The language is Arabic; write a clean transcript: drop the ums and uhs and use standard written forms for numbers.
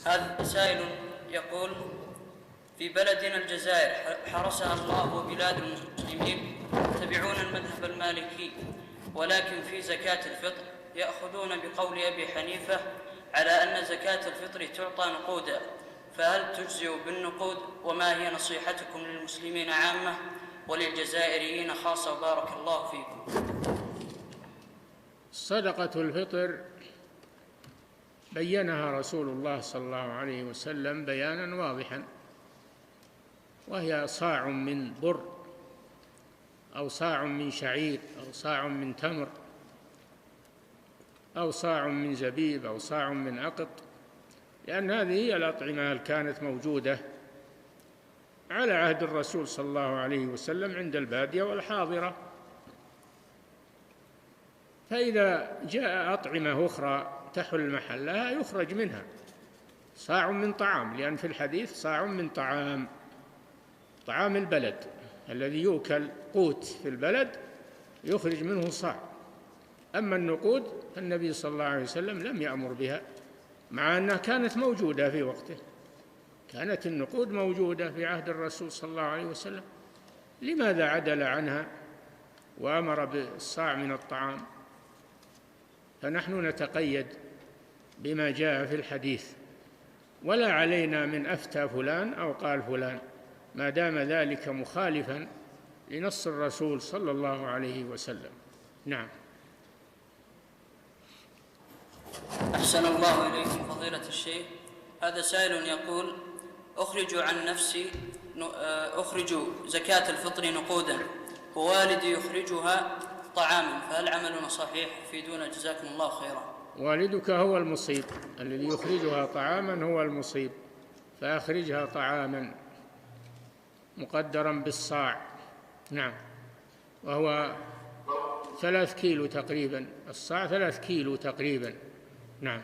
هذا سائل يقول: في بلدنا الجزائر حرسها الله وبلاد المسلمين يتبعون المذهب المالكي، ولكن في زكاة الفطر يأخذون بقول أبي حنيفة على أن زكاة الفطر تعطى نقودا، فهل تجزئ بالنقود؟ وما هي نصيحتكم للمسلمين عامة وللجزائريين خاصة؟ بارك الله فيكم. صدقة الفطر بينها رسول الله صلى الله عليه وسلم بيانا واضحا، وهي صاع من بر أو صاع من شعير أو صاع من تمر أو صاع من زبيب أو صاع من أقط، لأن هذه هي الأطعمة اللي كانت موجودة على عهد الرسول صلى الله عليه وسلم عند البادية والحاضرة. فإذا جاء أطعمة أخرى تحل محلها يخرج منها صاع من طعام، لأن في الحديث صاع من طعام البلد الذي يؤكل قوت في البلد يخرج منه صاع. أما النقود فالنبي صلى الله عليه وسلم لم يأمر بها، مع أنها كانت موجودة في وقته، كانت النقود موجودة في عهد الرسول صلى الله عليه وسلم، لماذا عدل عنها وأمر بالصاع من الطعام؟ فنحن نتقيد بما جاء في الحديث، ولا علينا من أفتى فلان أو قال فلان، ما دام ذلك مخالفا لنص الرسول صلى الله عليه وسلم. نعم. أحسن الله إليكم فضيلة الشيخ. هذا سائل يقول: أخرج زكاة الفطر نقودا ووالدي يخرجها طعاما، فهل عملنا صحيح؟ فيدونا جزاكم الله خيرا. والدك هو المصيب، الذي يخرجها طعاما هو المصيب، فأخرجها طعاما مقدرا بالصاع. نعم، وهو 3 كيلو تقريبا، الصاع 3 كيلو تقريبا. نعم.